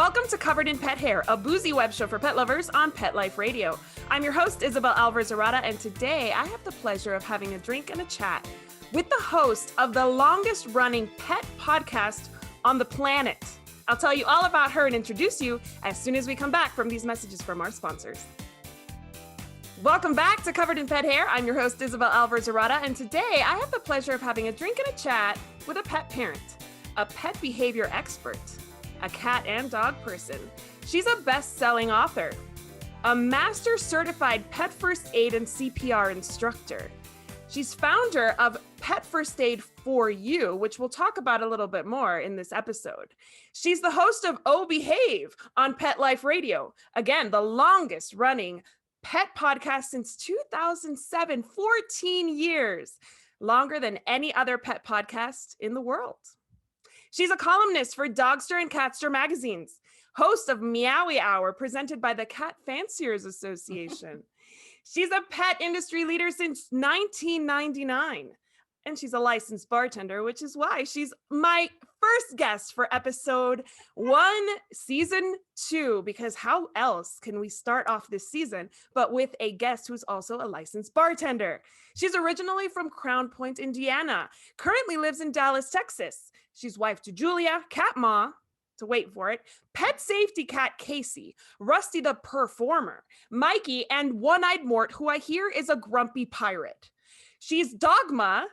Welcome to Covered in Pet Hair, a boozy web show for pet lovers on Pet Life Radio. I'm your host, Isabel Arden, and today I have the pleasure of having a drink and a chat with the host of the longest running pet podcast on the planet. I'll tell you all about her and introduce you as soon as we come back from these messages from our sponsors. Welcome back to Covered in Pet Hair. I'm your host, Isabel Arden, and today I have the pleasure of having a drink and a chat with a pet parent, a pet behavior expert, a cat and dog person. She's a best-selling author, a master certified pet first aid and CPR instructor. She's founder of Pet First Aid for You, which we'll talk about a little bit more in this episode. She's the host of Oh Behave on Pet Life Radio. Again, the longest running pet podcast since 2007, 14 years, longer than any other pet podcast in the world. She's a columnist for Dogster and Catster magazines, host of Meowie Hour, presented by the Cat Fanciers Association. She's a pet industry leader since 1999, and she's a licensed bartender, which is why she's my first guest for episode 1, season 2, because how else can we start off this season but with a guest who's also a licensed bartender? She's originally from Crown Point, Indiana, currently lives in Dallas, Texas. She's wife to Julia, cat ma, to wait for it, pet safety cat Casey, Rusty the Performer, Mikey, and One-Eyed Mort, who I hear is a grumpy pirate. She's dogma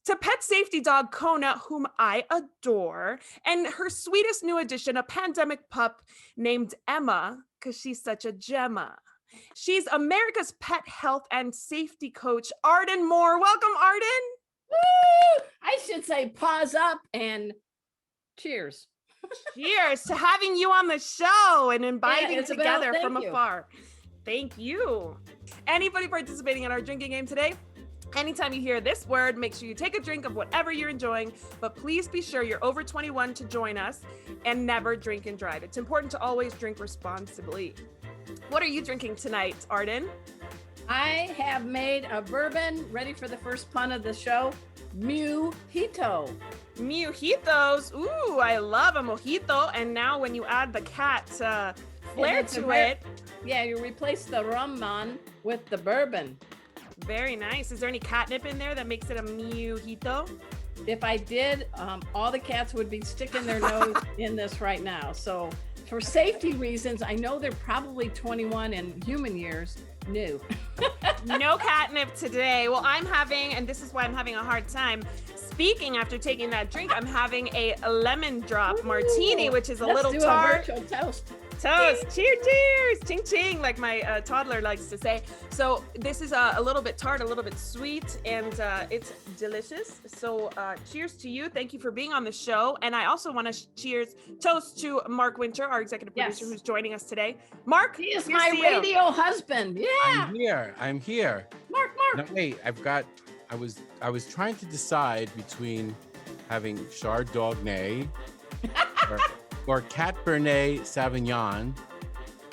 to pet safety dog KONA, whom I adore, and her sweetest new addition, a pandemic pup named Emma, because she's such a gemma. She's America's pet health and safety coach, Arden Moore. Welcome, Arden. Woo! I should say pause up and cheers. Cheers to having you on the show and inviting Isabel, together from you. afar. Thank you. Anybody participating in our drinking game today? Anytime you hear this word, make sure you take a drink of whatever you're enjoying, but please be sure you're over 21 to join us and never drink and drive. It's important to always drink responsibly. What are you drinking tonight, Arden? I have made a bourbon ready for the first pun of the show, Mojito. Mojitos. Ooh, I love a mojito. And now when you add the cat flair to it. Yeah, you replace the rum man with the bourbon. Very nice. Is there any catnip in there that makes it a mojito? If I did, all the cats would be sticking their nose in this right now. So for safety reasons, I know they're probably 21 in human years. No catnip today. Well, I'm having, and this is why I'm having a hard time speaking after taking that drink, I'm having a lemon drop martini, which is a little tart. A virtual toast. Cheers, cheers, ching ching, like my toddler likes to say. So this is a little bit tart, a little bit sweet, and it's delicious. So cheers to you. Thank you for being on the show. And I also want to toast to Mark Winter, our executive producer, who's joining us today. Mark, he is my radio husband. Yeah. I'm here. Mark. No, wait, I was trying to decide between having Chardonnay or Cabernet Sauvignon,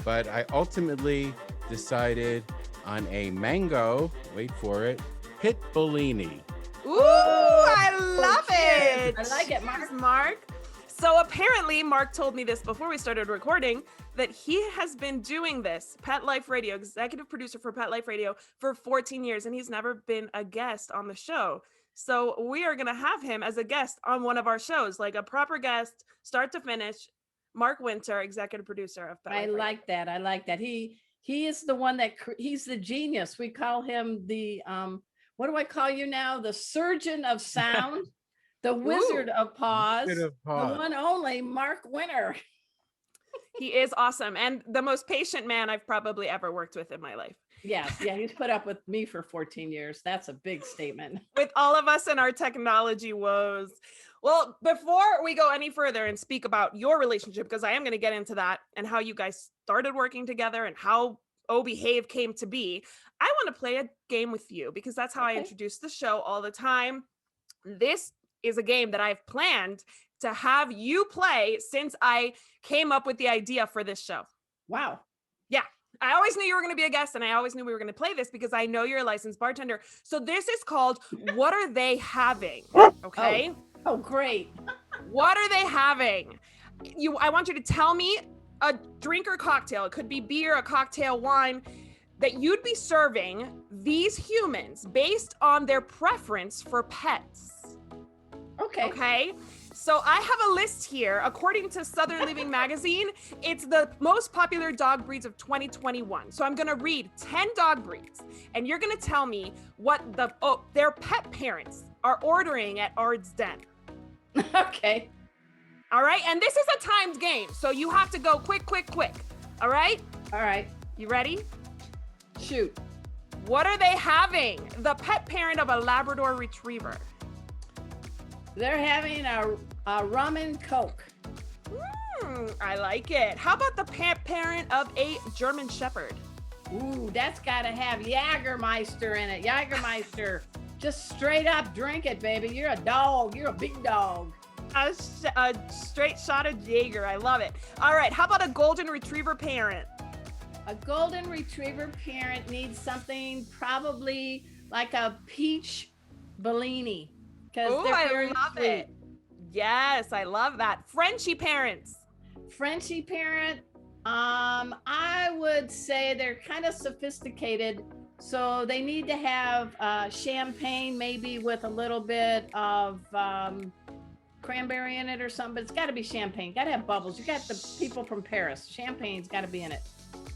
but I ultimately decided on a mango, wait for it, Pitbullini. Ooh, I love it. I like it, Mark. So apparently, Mark told me this before we started recording, that he has been doing this, Pet Life Radio, executive producer for Pet Life Radio, for 14 years, and he's never been a guest on the show. So we are going to have him as a guest on one of our shows, like a proper guest, start to finish. Mark Winter, executive producer of Pet Life Radio. I like that. He is the one he's the genius. We call him the, what do I call you now? The surgeon of sound, the wizard of pause, the one only Mark Winter. He is awesome. And the most patient man I've probably ever worked with in my life. Yeah, he's put up with me for 14 years. That's a big statement. With all of us and our technology woes. Well, before we go any further and speak about your relationship, because I am going to get into that and how you guys started working together and how Oh Behave came to be, I want to play a game with you because that's how I introduce the show all the time. This is a game that I've planned to have you play since I came up with the idea for this show. Wow. Yeah. I always knew you were going to be a guest, and I always knew we were going to play this because I know you're a licensed bartender. So this is called What Are They Having? Okay. Oh, great. What are they having? I want you to tell me a drink or cocktail. It could be beer, a cocktail, wine, that you'd be serving these humans based on their preference for pets. Okay. So I have a list here. According to Southern Living magazine, it's the most popular dog breeds of 2021. So I'm gonna read 10 dog breeds, and you're gonna tell me what their pet parents are ordering at Ard's Den. Okay. All right, and this is a timed game, so you have to go quick. All right? All right. You ready? Shoot. What are they having? The pet parent of a Labrador Retriever. They're having a rum and Coke. I like it. How about the pet parent of a German Shepherd? Ooh, that's got to have Jägermeister in it. Jägermeister. Just straight up drink it, baby. You're a dog. You're a big dog. A straight shot of Jaeger. I love it. All right. How about a Golden Retriever parent? A Golden Retriever parent needs something probably like a peach Bellini. Oh, I love it. Yes, I love that. Frenchie parents. Frenchie parent, I would say they're kind of sophisticated, so they need to have champagne, maybe with a little bit of cranberry in it or something, but it's got to be champagne. Got to have bubbles. You got the people from Paris. Champagne's got to be in it.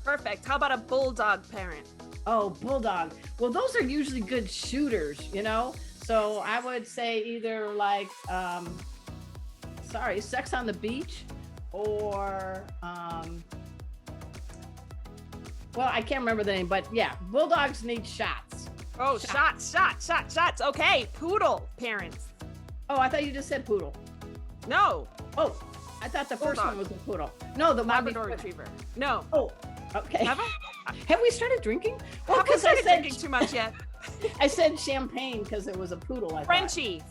Perfect. How about a Bulldog parent? Oh, Bulldog. Well, those are usually good shooters, you know? So I would say either like, Sex on the Beach, or, well, I can't remember the name, but yeah, Bulldogs need shots. Oh, shots. Okay, Poodle parents. Oh, I thought you just said poodle. No. Oh, I thought the first Bulldog. one was a poodle. No, the Labrador Retriever. No. Oh, okay. Have we started drinking? Well, because I said drinking too much yet. I said champagne because it was a poodle. Frenchie.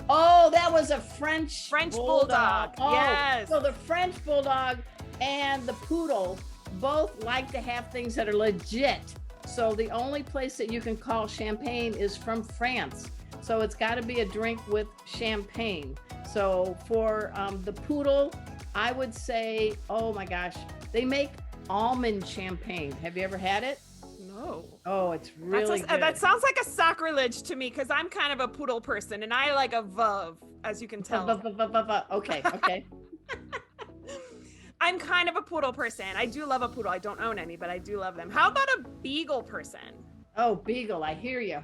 Oh, that was a French Bulldog. Oh, yes. So the French Bulldog and the poodle both like to have things that are legit. So the only place that you can call champagne is from France. So it's got to be a drink with champagne. So for the poodle, I would say, oh my gosh, they make almond champagne. Have you ever had it? No. Oh, it's really good. That sounds like a sacrilege to me because I'm kind of a poodle person and I like a Veuve, as you can tell. Okay. I'm kind of a poodle person. I do love a poodle. I don't own any, but I do love them. How about a beagle person? Oh, beagle, I hear you.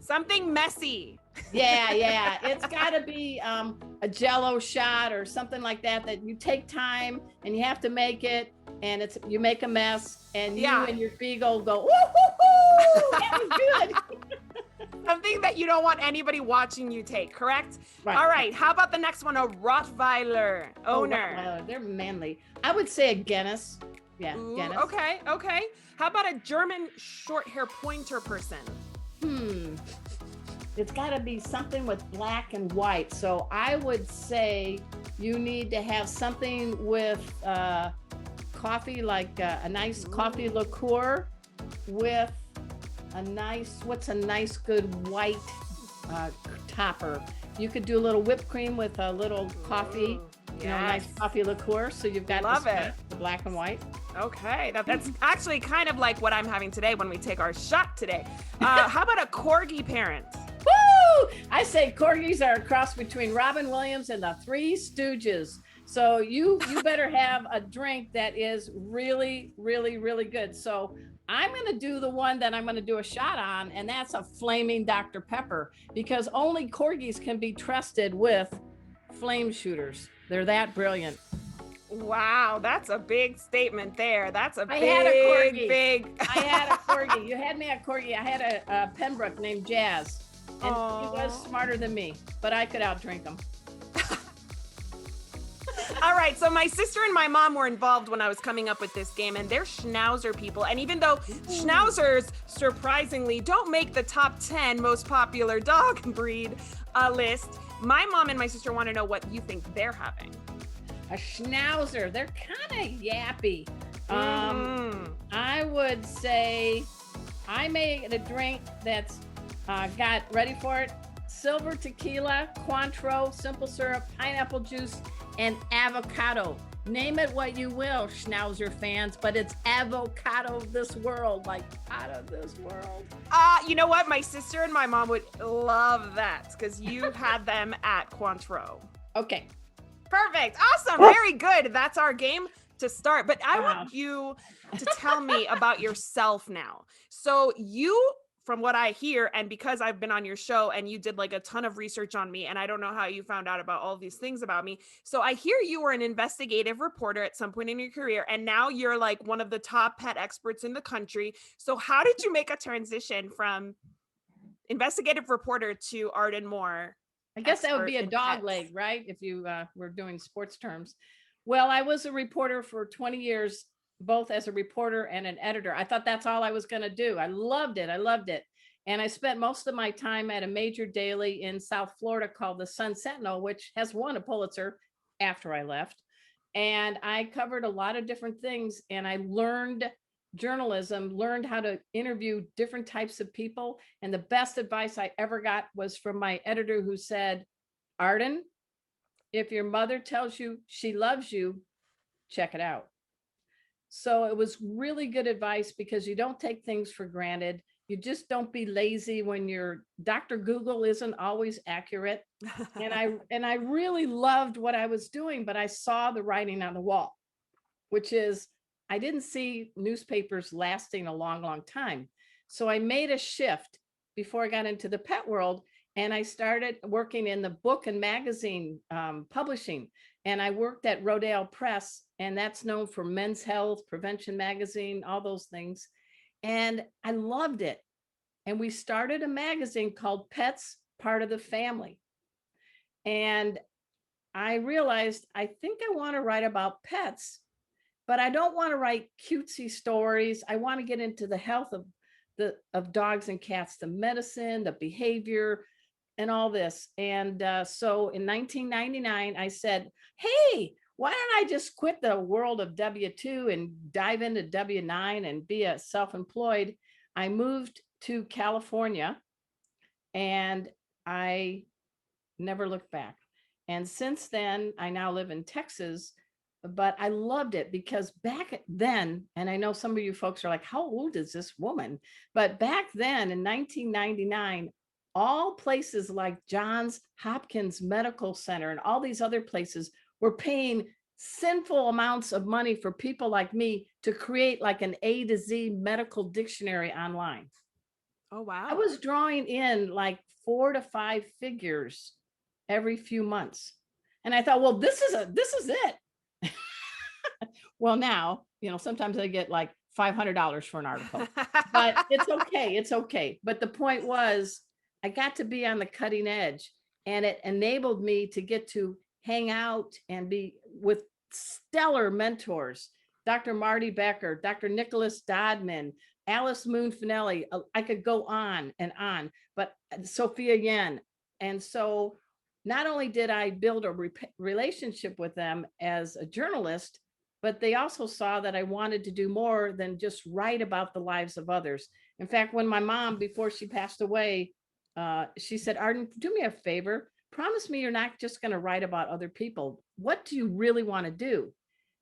Something messy. Yeah. It's got to be a Jello shot or something like that you take time and you have to make it, and you make a mess, and you and your beagle go, woo, that was good. Something that you don't want anybody watching you take, correct? Right. All right. How about the next one? A Rottweiler owner. Rottweiler. They're manly. I would say a Guinness. Yeah, Ooh, Guinness. Okay. How about a German short hair pointer person? It's got to be something with black and white. So I would say you need to have something with coffee, like a nice coffee liqueur with what's a nice good white topper. You could do a little whipped cream with a little coffee, nice coffee liqueur. So you've got the black and white. Okay, that's actually kind of like what I'm having today when we take our shot today. How about a corgi parent? Woo! I say corgis are a cross between Robin Williams and the Three Stooges. So you better have a drink that is really, really, really good. So I'm going to do the one that I'm going to do a shot on, and that's a flaming Dr. Pepper, because only corgis can be trusted with flame shooters. They're that brilliant. Wow, that's a big statement there. That's a big. I had a corgi. You had me at corgi. I had a Pembroke named Jazz, and he was smarter than me, but I could outdrink him. All right, so my sister and my mom were involved when I was coming up with this game, and they're Schnauzer people. And even though Schnauzers, surprisingly, don't make the top 10 most popular dog breed list, my mom and my sister want to know what you think they're having. A Schnauzer, they're kind of yappy. I would say I made a drink that's ready for it, silver tequila, Cointreau, simple syrup, pineapple juice, and avocado. Name it what you will, Schnauzer fans, but it's avocado of this world, like out of this world. You know what? My sister and my mom would love that because you had them at Cointreau. Okay. Perfect. Awesome. Very good. That's our game to start. But I want you to tell me about yourself now. So you, from what I hear, and because I've been on your show and you did like a ton of research on me, and I don't know how you found out about all these things about me. So I hear you were an investigative reporter at some point in your career, and now you're like one of the top pet experts in the country. So how did you make a transition from investigative reporter to Arden Moore? I guess that would be a dog leg, right? If you were doing sports terms. Well, I was a reporter for 20 years, both as a reporter and an editor. I thought that's all I was going to do. I loved it. I loved it. And I spent most of my time at a major daily in South Florida called the Sun Sentinel, which has won a Pulitzer after I left. And I covered a lot of different things. And I learned journalism, learned how to interview different types of people. And the best advice I ever got was from my editor, who said, Arden, if your mother tells you she loves you, check it out. So it was really good advice because you don't take things for granted. You just don't be lazy when your Dr. Google isn't always accurate. And I really loved what I was doing, but I saw the writing on the wall, which is I didn't see newspapers lasting a long, long time. So I made a shift before I got into the pet world, and I started working in the book and magazine publishing. And I worked at Rodale Press, and that's known for Men's Health, Prevention Magazine, all those things. And I loved it. And we started a magazine called Pets, Part of the Family. And I realized, I think I want to write about pets, but I don't want to write cutesy stories. I want to get into the health of dogs and cats, the medicine, the behavior, and all this. And so in 1999, I said, hey, why don't I just quit the world of W-2 and dive into W-9 and be a self-employed? I moved to California and I never looked back. And since then, I now live in Texas, but I loved it because back then, and I know some of you folks are like, how old is this woman? But back then in 1999, all places like Johns Hopkins Medical Center and all these other places were paying sinful amounts of money for people like me to create like an A to Z medical dictionary online. Oh, wow. I was drawing in like 4 to 5 figures every few months. And I thought, well, this is it. Well, now, sometimes I get like $500 for an article, but it's okay. It's okay. But the point was, I got to be on the cutting edge, and it enabled me to get to hang out and be with stellar mentors, Dr. Marty Becker, Dr. Nicholas Dodman, Alice Moon Finelli. I could go on and on, but Sophia Yen. And so not only did I build a relationship with them as a journalist, but they also saw that I wanted to do more than just write about the lives of others. In fact, when my mom, before she passed away, she said, Arden, do me a favor. Promise me you're not just going to write about other people. What do you really want to do?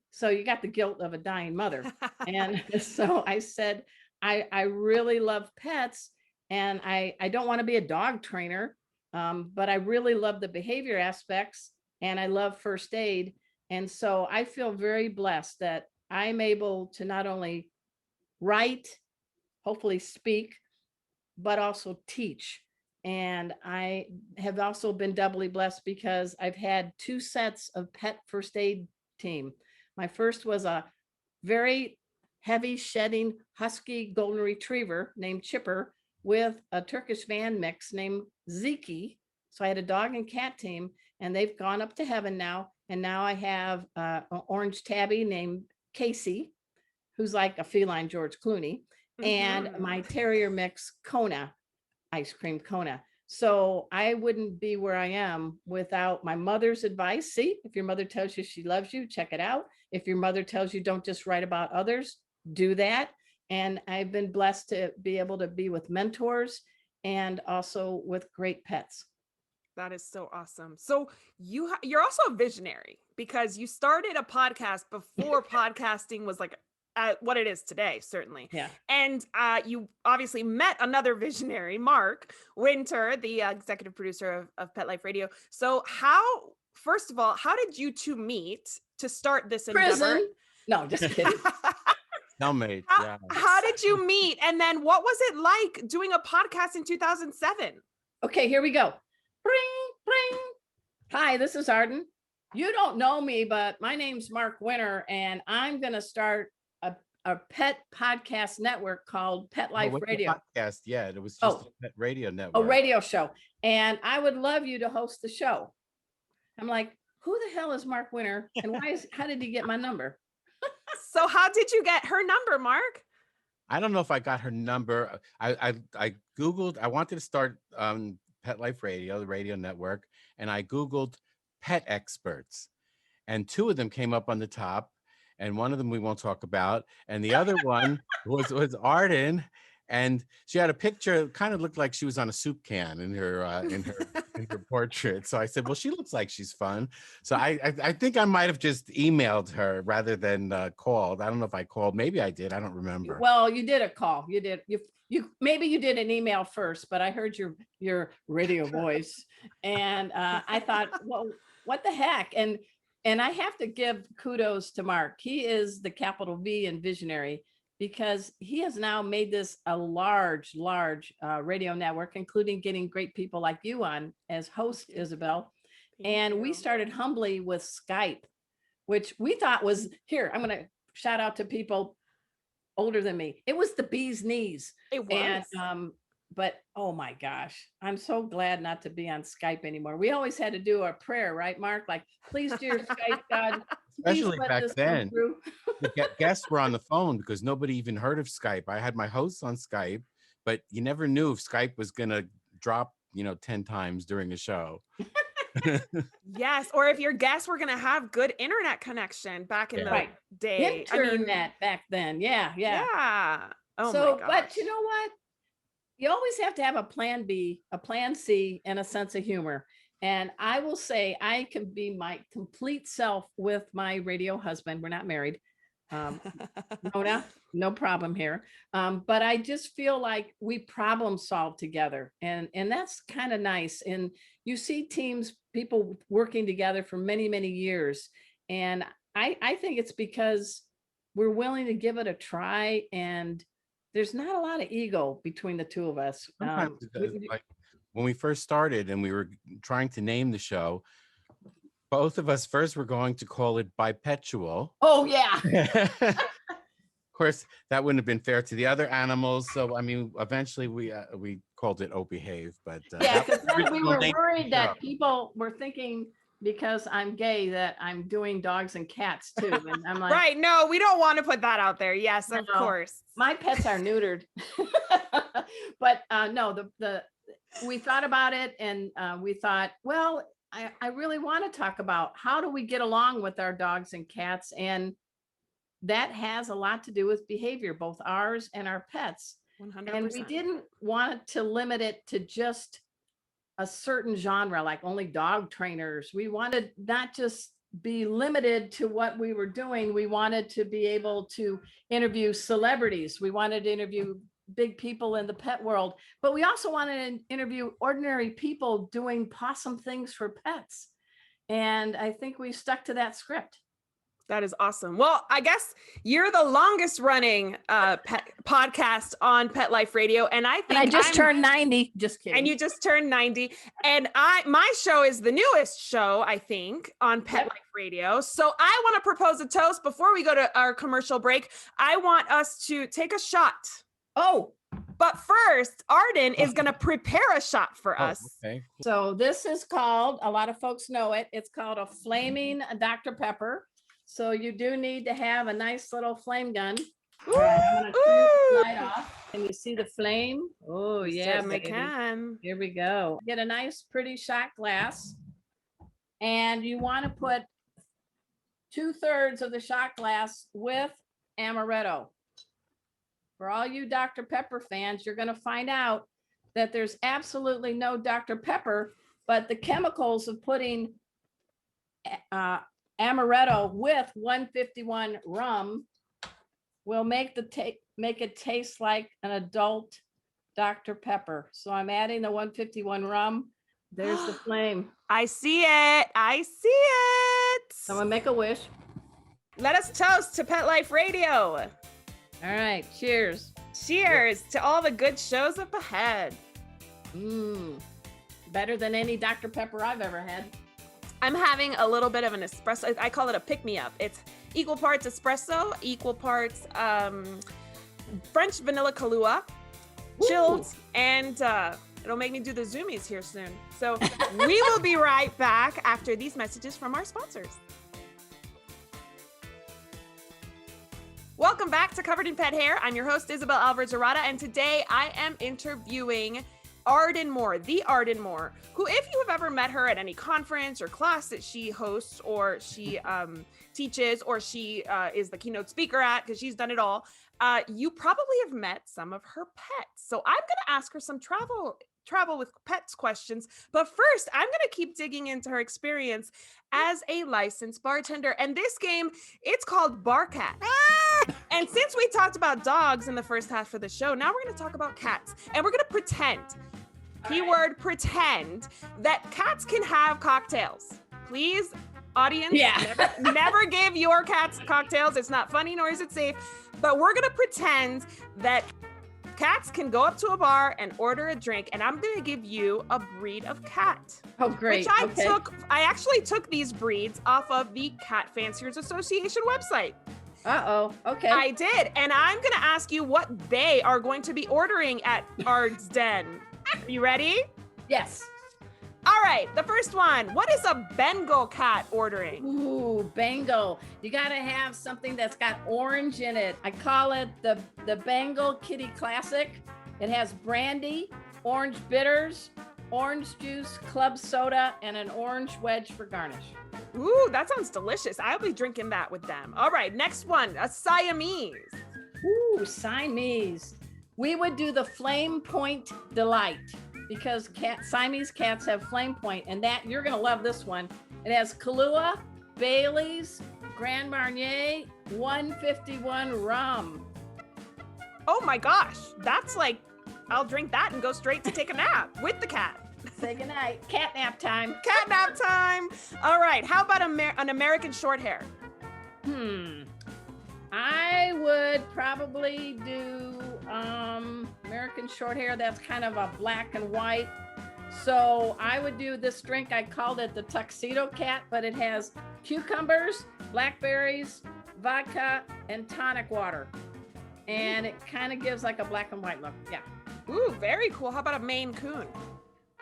So you got the guilt of a dying mother. And so I said, I really love pets, and I don't want to be a dog trainer, but I really love the behavior aspects, and I love first aid. And so I feel very blessed that I'm able to not only write, hopefully speak, but also teach. And I have also been doubly blessed because I've had 2 sets of pet first aid team. My first was a very heavy shedding husky golden retriever named Chipper with a Turkish van mix named Ziki. So I had a dog and cat team, and they've gone up to heaven now. And now I have an orange tabby named Casey, who's like a feline George Clooney, and my terrier mix KONA, ice cream KONA. So I wouldn't be where I am without my mother's advice. See, if your mother tells you she loves you, check it out. If your mother tells you don't just write about others, do that. And I've been blessed to be able to be with mentors and also with great pets. That is so awesome. So you're also a visionary because you started a podcast before podcasting was like what it is today, certainly. Yeah. And you obviously met another visionary, Mark Winter, the executive producer of Pet Life Radio. So first of all, how did you two meet to start this endeavor? Prison. No, just kidding. Cellmate. Yeah. How did you meet? And then what was it like doing a podcast in 2007? Okay, here we go. Bring, bring. Hi, this is Arden. You don't know me, but my name's Mark Winter, and I'm going to start a pet podcast network called Pet Life Radio. Podcast, yeah, it was just a pet radio network. A radio show. And I would love you to host the show. I'm like, who the hell is Mark Winter? And how did he get my number? So how did you get her number, Mark? I don't know if I got her number. I Googled, I wanted to start Pet Life Radio, the radio network, and I Googled pet experts. And two of them came up on the top, and one of them we won't talk about. And the other one was Arden. And she had a picture, kind of looked like she was on a soup can in her in her portrait. So I said, well, she looks like she's fun. So I think I might have just emailed her rather than called. I don't know if I called. Maybe I did. I don't remember. Well, you did a call. You did. You maybe you did an email first, but I heard your radio voice, and I thought, well, what the heck? And I have to give kudos to Mark. He is the capital V in visionary, because he has now made this a large radio network, including getting great people like you on as host, Isabel. And we started humbly with Skype, which we thought was, here, I'm going to shout out to people older than me. It was the bee's knees. It was. And, but oh my gosh, I'm so glad not to be on Skype anymore. We always had to do a prayer, right, Mark? Like, please, dear Skype God, especially back then. The guests were on the phone because nobody even heard of Skype. I had my hosts on Skype, but you never knew if Skype was going to drop, 10 times during the show. Yes, or if your guests were going to have good internet connection back in the day. Internet back then. Yeah. Oh so, my gosh. but you know what? You always have to have a plan B, a plan C, and a sense of humor. And I will say I can be my complete self with my radio husband. We're not married. No problem here. But I just feel like we problem solve together. And that's kind of nice. And you see teams, people working together for many, many years. And I think it's because we're willing to give it a try, and there's not a lot of ego between the two of us. Sometimes it does. Like when we first started and we were trying to name the show, both of us first were going to call it Bipedal. Oh, yeah. Of course, that wouldn't have been fair to the other animals. So, I mean, eventually we called it Oh Behave. But yeah, because then we were worried that people were thinking, because I'm gay, that I'm doing dogs and cats too. And I'm like, right. No, we don't want to put that out there. Yes, of course. My pets are neutered. But no, we thought about it, and we thought, well, I really want to talk about how do we get along with our dogs and cats. And that has a lot to do with behavior, both ours and our pets. 100%. And we didn't want to limit it to just a certain genre, like only dog trainers. We wanted not just be limited to what we were doing. We wanted to be able to interview celebrities. We wanted to interview big people in the pet world, but we also wanted to interview ordinary people doing awesome things for pets. And I think we stuck to that script. That is awesome. Well, I guess you're the longest running pet podcast on Pet Life Radio. And I think I just turned 90. Just kidding. And you just turned 90. And my show is the newest show, I think, on Pet Life Radio. So I want to propose a toast before we go to our commercial break. I want us to take a shot. Oh, but first, Arden is going to prepare a shot for us. Okay. So this is called, a lot of folks know it, it's called a flaming Dr. Pepper. So you do need to have a nice little flame gun. Ooh, all right, I'm going to turn the light off. Can you see the flame? Oh, yeah. Certainly can. Here we go. Get a nice, pretty shot glass. And you want to put 2/3 of the shot glass with amaretto. For all you Dr. Pepper fans, you're going to find out that there's absolutely no Dr. Pepper but the chemicals of putting amaretto with 151 rum will make it taste like an adult Dr. Pepper. So I'm adding the 151 rum. There's the flame. I see it. I see it. I'm gonna make a wish. Let us toast to Pet Life Radio. All right, cheers. Cheers to all the good shows up ahead. Better than any Dr. Pepper I've ever had. I'm having a little bit of an espresso. I call it a pick-me-up. It's equal parts espresso, equal parts French vanilla Kahlua, chilled, and it'll make me do the zoomies here soon. So we will be right back after these messages from our sponsors. Welcome back to Covered in Pet Hair. I'm your host, Isabel Alvarez-Arada, and today I am interviewing Arden Moore, the Arden Moore, who, if you have ever met her at any conference or class that she hosts or she teaches or she is the keynote speaker at, because she's done it all, you probably have met some of her pets. So I'm going to ask her some travel with pets questions. But first, I'm going to keep digging into her experience as a licensed bartender. And this game, it's called Bar Cat. And since we talked about dogs in the first half of the show, now we're going to talk about cats. And we're going to pretend, keyword pretend, that cats can have cocktails. Please, audience, never give your cats cocktails. It's not funny, nor is it safe. But we're going to pretend that cats can go up to a bar and order a drink, and I'm going to give you a breed of cat. Oh, great. Which I actually took these breeds off of the Cat Fanciers Association website. Uh-oh. Okay. I did. And I'm going to ask you what they are going to be ordering at Ard's Den. Are you ready? Yes. All right. The first one. What is a Bengal cat ordering? Ooh, Bengal. You got to have something that's got orange in it. I call it the Bengal Kitty Classic. It has brandy, orange bitters, orange juice, club soda, and an orange wedge for garnish. Ooh, that sounds delicious. I'll be drinking that with them. All right, next one, a Siamese. Ooh, Siamese. We would do the Flame Point Delight because Siamese cats have flame point, and that you're gonna love this one. It has Kahlua, Bailey's, Grand Marnier, 151 rum. Oh my gosh, that's like, I'll drink that and go straight to take a nap with the cat. Say goodnight. Cat nap time. Cat nap time. All right. How about an American short hair? I would probably do American short hair. That's kind of a black and white. So I would do this drink. I called it the Tuxedo Cat, but it has cucumbers, blackberries, vodka, and tonic water. And it kind of gives like a black and white look. Yeah. Ooh, very cool. How about a Maine Coon?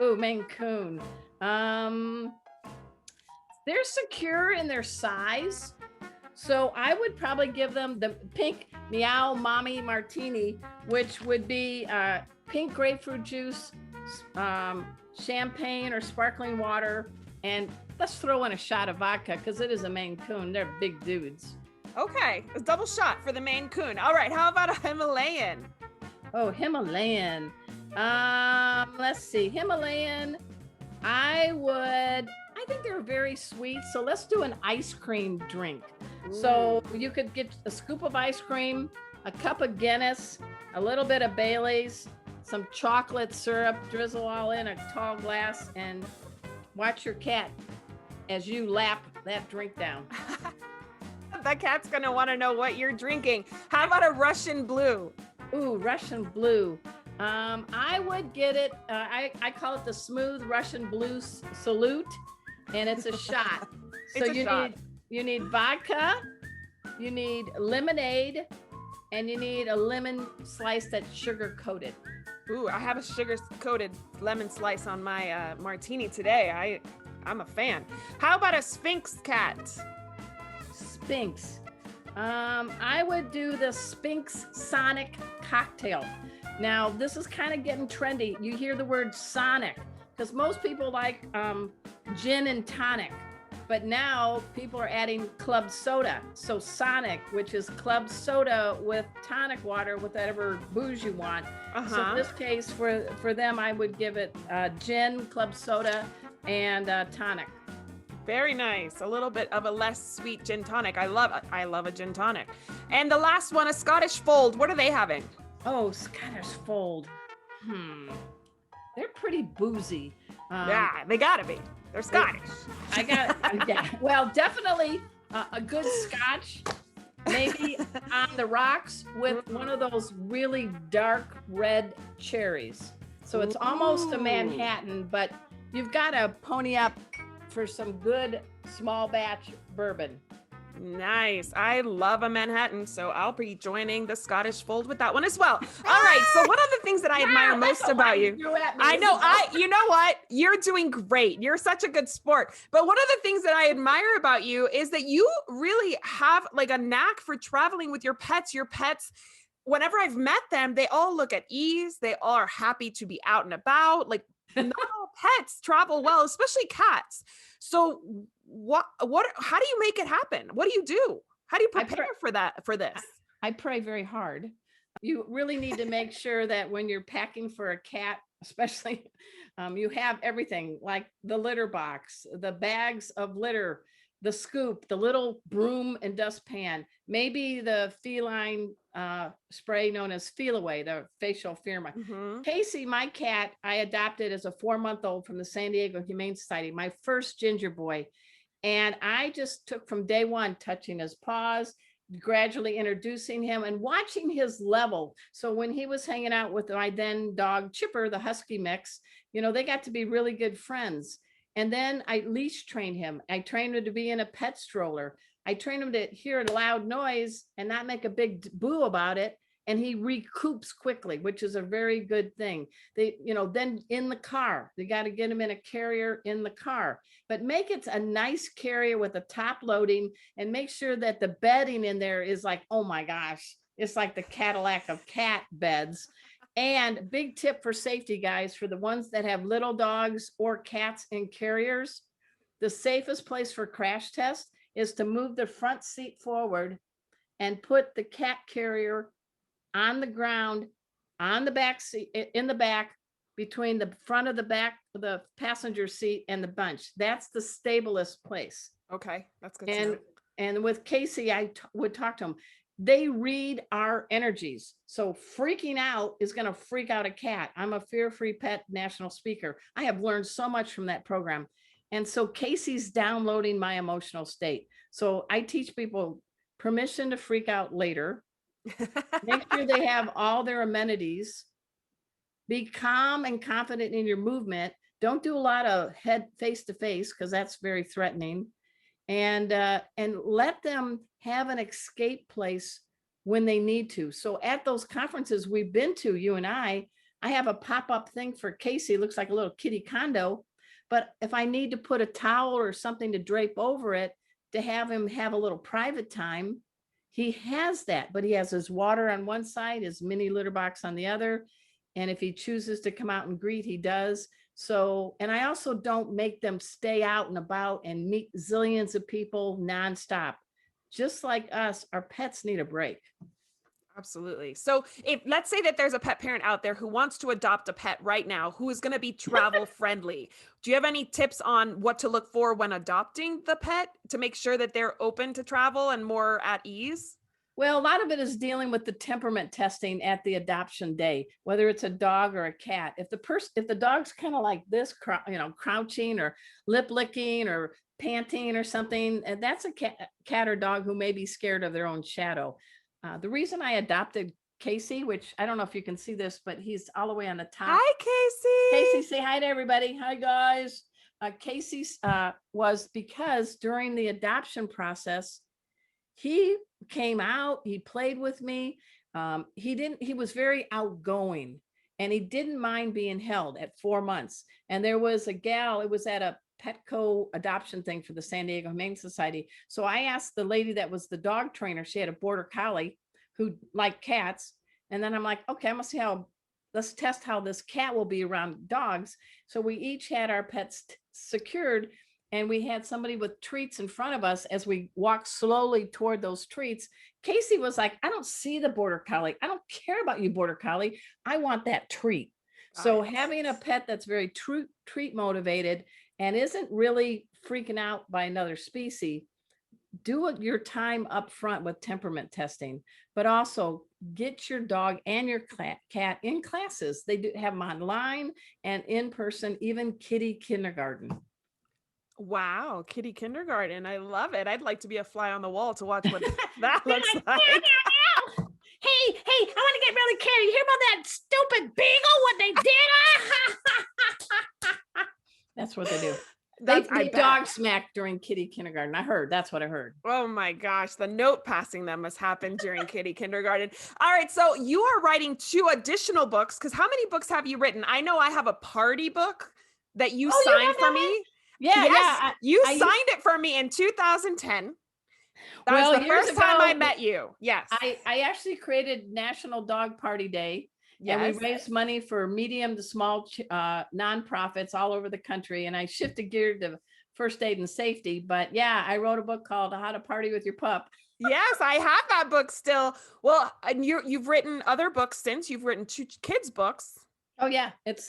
Ooh, Maine Coon. They're secure in their size. So I would probably give them the pink Meow Mommy Martini, which would be pink grapefruit juice, champagne or sparkling water, and let's throw in a shot of vodka because it is a Maine Coon. They're big dudes. Okay, a double shot for the Maine Coon. All right, how about a Himalayan? Oh, Himalayan. Let's see. Himalayan, I think they're very sweet. So let's do an ice cream drink. Ooh. So you could get a scoop of ice cream, a cup of Guinness, a little bit of Bailey's, some chocolate syrup, drizzle all in a tall glass, and watch your cat as you lap that drink down. That cat's gonna want to know what you're drinking. How about a Russian blue? Ooh, Russian blue. I would get it. I call it the Smooth Russian Blue Salute, and it's a shot. So you need vodka, you need lemonade, and you need a lemon slice that's sugar coated. Ooh, I have a sugar coated lemon slice on my martini today. I'm a fan. How about a Sphinx cat? Sphinx. I would do the Sphinx Sonic cocktail. Now, this is kind of getting trendy. You hear the word Sonic because most people like gin and tonic, but now people are adding club soda. So Sonic, which is club soda with tonic water, with whatever booze you want. So in this case, for them, I would give it gin, club soda, and tonic. Very nice. A little bit of a less sweet gin tonic. I love a gin tonic. And the last one, a Scottish fold. What are they having? Oh, Scottish fold. They're pretty boozy. Yeah, they gotta be. They're Scottish. Well, definitely a good Scotch, maybe on the rocks with one of those really dark red cherries. So it's almost a Manhattan, but you've got to pony up for some good small batch bourbon. Nice. I love a Manhattan, so I'll be joining the Scottish fold with that one as well. All right. So one of the things that I admire most about you, I know, you know what? You're doing great. You're such a good sport. But one of the things that I admire about you is that you really have like a knack for traveling with your pets. Your pets, whenever I've met them, they all look at ease. They all are happy to be out and about. Like not all pets travel well, especially cats. So how do you make it happen? What do you do? How do you prepare for this? I pray very hard. You really need to make sure that when you're packing for a cat, especially, you have everything like the litter box, the bags of litter, the scoop, the little broom and dustpan, maybe the feline spray known as Feel Away, the facial pheromone. Casey, my cat, I adopted as a 4-month-old from the San Diego Humane Society, my first ginger boy. And I just took from day one, touching his paws, gradually introducing him and watching his level. So when he was hanging out with my then dog Chipper, the husky mix, they got to be really good friends. And then I leash trained him. I trained him to be in a pet stroller. I trained him to hear a loud noise and not make a big boo about it. And he recoups quickly, which is a very good thing. Then in the car, they got to get him in a carrier in the car, but make it a nice carrier with a top loading and make sure that the bedding in there is like, oh my gosh, it's like the Cadillac of cat beds. And big tip for safety, guys, for the ones that have little dogs or cats in carriers, the safest place for crash test is to move the front seat forward and put the cat carrier on the ground, on the back seat, in the back, between the front of the back of the passenger seat and the bunch. That's the stablest place. Okay, that's good. And with Casey, I would talk to him. They read our energies. So freaking out is going to freak out a cat. I'm a fear-free pet national speaker. I have learned so much from that program. And so Casey's downloading my emotional state. So I teach people permission to freak out later. Make sure they have all their amenities. Be calm and confident in your movement. Don't do a lot of head face to face because that's very threatening. And let them have an escape place when they need to. So at those conferences we've been to, you and I have a pop-up thing for Casey. It looks like a little kitty condo. But if I need to put a towel or something to drape over it to have him have a little private time, he has that, but he has his water on one side, his mini litter box on the other. And if he chooses to come out and greet, he does. So, and I also don't make them stay out and about and meet zillions of people nonstop. Just like us, our pets need a break. Absolutely. So if let's say that there's a pet parent out there who wants to adopt a pet right now, who is going to be travel friendly, do you have any tips on what to look for when adopting the pet to make sure that they're open to travel and more at ease? Well, a lot of it is dealing with the temperament testing at the adoption day, whether it's a dog or a cat. If the dog's kind of like this, crouching or lip licking or panting or something, and that's a cat or dog who may be scared of their own shadow. The reason I adopted Casey, which I don't know if you can see this, but he's all the way on the top. Hi, Casey. Casey, say hi to everybody. Hi, guys. Casey was because during the adoption process, he came out, he played with me. He was very outgoing and he didn't mind being held at 4 months. And there was a gal, it was at a Petco adoption thing for the San Diego Humane Society. So I asked the lady that was the dog trainer, she had a border collie who liked cats. And then I'm like, okay, let's test how this cat will be around dogs. So we each had our pets secured and we had somebody with treats in front of us as we walked slowly toward those treats. Casey was like, I don't see the border collie. I don't care about you, border collie. I want that treat. So having a pet that's very treat motivated and isn't really freaking out by another species, do your time up front with temperament testing, but also get your dog and your cat in classes. They do have them online and in person, even kitty kindergarten. Wow, kitty kindergarten. I love it. I'd like to be a fly on the wall to watch what that looks like. Hey, I want to get really carried. You hear about that stupid beagle? What they did? That's what they do. They dog smack during kitty kindergarten. I heard. That's what I heard. Oh my gosh, the note passing that must happen during kitty kindergarten. All right, so you are writing 2 additional books, because how many books have you written? I know I have a party book that you signed for me. Yeah, yes, yeah. You signed it for me in 2010. That was the first time I met you. Yes. I actually created National Dog Party Day. Yes. And we raised money for medium to small nonprofits all over the country. And I shifted gear to first aid and safety. But yeah, I wrote a book called How to Party with Your Pup. Yes, I have that book still. Well, and you've written other books since. You've written 2 kids books. Oh yeah, it's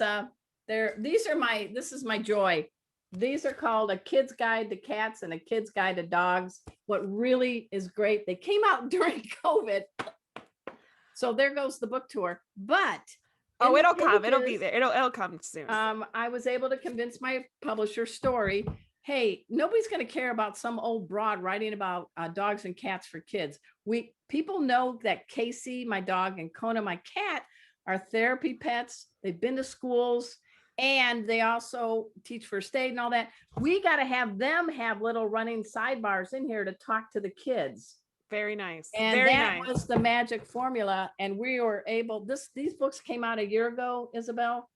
this is my joy. These are called A Kid's Guide to Cats and A Kid's Guide to Dogs. What really is great, they came out during COVID. So there goes the book tour. But it'll come. It'll be there. It'll come soon. I was able to convince my publisher, Story, hey, nobody's going to care about some old broad writing about dogs and cats for kids. People know that Casey, my dog, and KONA, my cat, are therapy pets. They've been to schools, and they also teach first aid and all that. We got to have them have little running sidebars in here to talk to the kids. Very nice. And that was the magic formula. And we were able, these books came out a year ago, Isabel.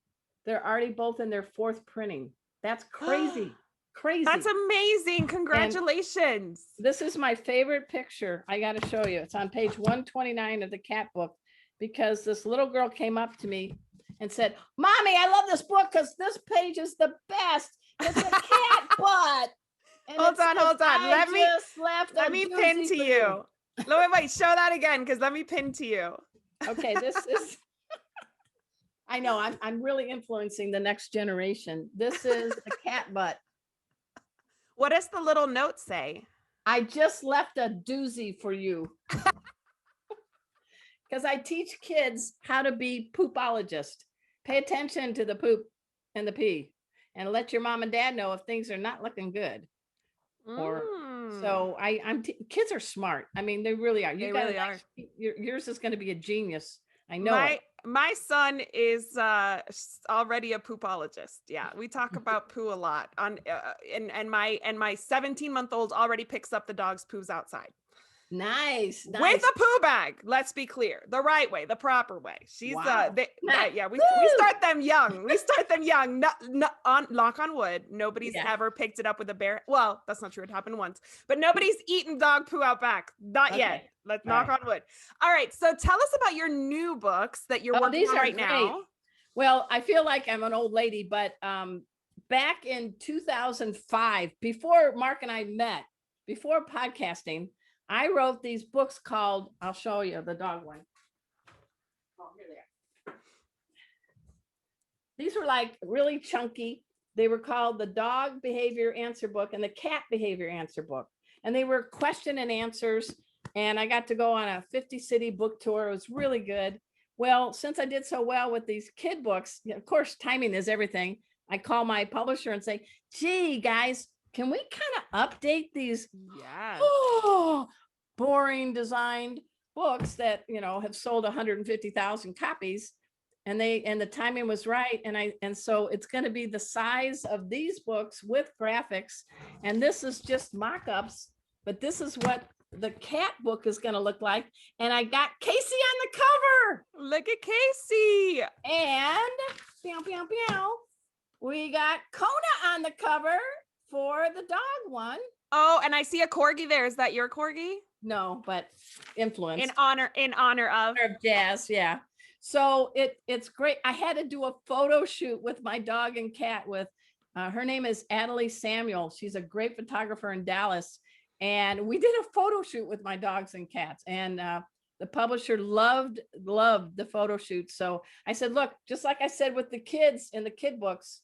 They're already both in their 4th printing. That's crazy. Crazy. That's amazing. Congratulations. And this is my favorite picture. I got to show you. It's on page 129 of the cat book, because this little girl came up to me and said, Mommy, I love this book because this page is the best. It's a cat butt. And hold on. Let me pin to you. Wait, show that again, because let me pin to you. Okay, this is, I know, I'm really influencing the next generation. This is a cat butt. What does the little note say? I just left a doozy for you. Because I teach kids how to be poopologists. Pay attention to the poop and the pee, and let your mom and dad know if things are not looking good. So kids are smart. I mean, they really are. They really are. Yours is going to be a genius. I know. My son is already a poopologist. Yeah, we talk about poo a lot. And my 17-month-old already picks up the dog's poos outside. Nice. With a poo bag. Let's be clear, the right way, the proper way. She's wow. We start them young. Knock on wood. Nobody's ever picked it up with a bare. Well, that's not true. It happened once, but nobody's eaten dog poo out back. Not yet. Let's knock on wood. All right. So tell us about your new books that you're working on right now. Well, I feel like I'm an old lady, but back in 2005, before Mark and I met, before podcasting, I wrote these books called, I'll show you the dog one. Oh, here they are. These were like really chunky. They were called the Dog Behavior Answer Book and the Cat Behavior Answer Book. And they were question and answers. And I got to go on a 50-city book tour. It was really good. Well, since I did so well with these kid books, of course, timing is everything. I call my publisher and say, gee, guys, can we kind of update these boring designed books that, have sold 150,000 copies, and the timing was right. And so it's going to be the size of these books with graphics. And this is just mock-ups, but this is what the cat book is going to look like. And I got Casey on the cover. Look at Casey. And we got KONA on the cover for the dog one. Oh, and I see a corgi there. Is that your corgi? No, but influence. In honor of Jazz, yeah. So it's great. I had to do a photo shoot with my dog and cat with, her name is Adelie Samuel. She's a great photographer in Dallas. And we did a photo shoot with my dogs and cats. And the publisher loved the photo shoot. So I said, look, just like I said with the kids in the kid books,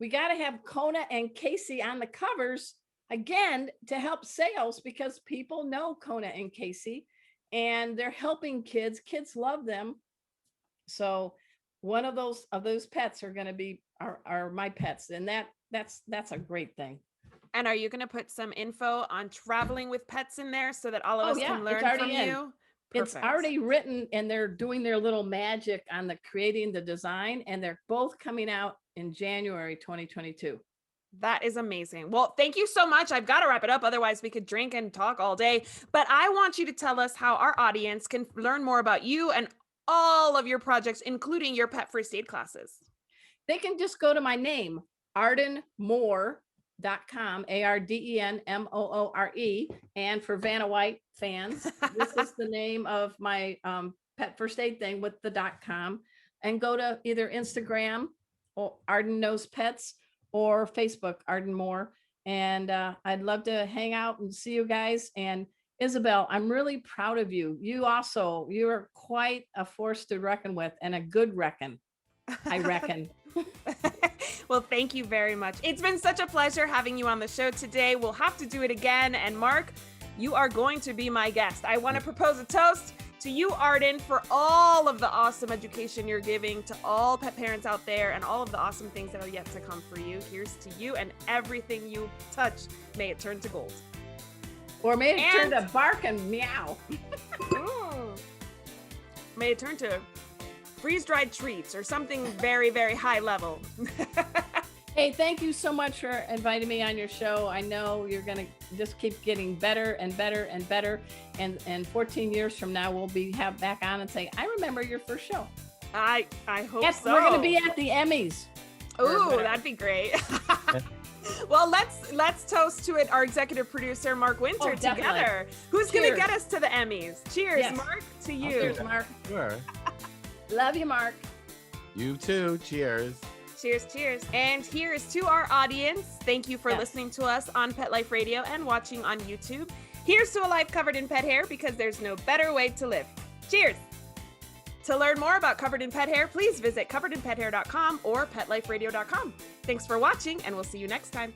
we got to have Kona and Casey on the covers again to help sales, because people know Kona and Casey and they're helping kids. Kids love them. So one of those pets are going to be are my pets, and that's a great thing. And are you going to put some info on traveling with pets in there so that all of us can learn from you? It's already written, and they're doing their little magic on the creating the design, and they're both coming out in January 2022. That is amazing. Well, thank you so much. I've got to wrap it up. Otherwise, we could drink and talk all day. But I want you to tell us how our audience can learn more about you and all of your projects, including your pet first aid classes. They can just go to my name, ardenmoore.com, ARDENMOORE. And for Vanna White fans, this is the name of my pet first aid thing with the .com. And go to either Instagram or Arden Knows Pets or Facebook, Arden Moore. And I'd love to hang out and see you guys. And Isabel, I'm really proud of you. You're quite a force to reckon with, and a good reckon, I reckon. Well, thank you very much. It's been such a pleasure having you on the show today. We'll have to do it again. And Mark, you are going to be my guest. I want to propose a toast to you, Arden, for all of the awesome education you're giving to all pet parents out there and all of the awesome things that are yet to come for you. Here's to you, and everything you touch, may it turn to gold. Or may it turn to bark and meow. May it turn to freeze-dried treats or something very, very high level. Hey, thank you so much for inviting me on your show. I know you're going to just keep getting better and better and better. And 14 years from now, we'll be back on and say, I remember your first show. I hope so. We're going to be at the Emmys. Ooh, that'd be great. Well, let's toast to it. Our executive producer, Mark Winter, together. Who's going to get us to the Emmys? Cheers, yes. Mark, to you. Cheers, Mark. Sure. Love you, Mark. You too. Cheers. Cheers, cheers. And here's to our audience. Thank you for listening to us on Pet Life Radio and watching on YouTube. Here's to a life covered in pet hair, because there's no better way to live. Cheers. To learn more about Covered in Pet Hair, please visit coveredinpethair.com or petliferadio.com. Thanks for watching, and we'll see you next time.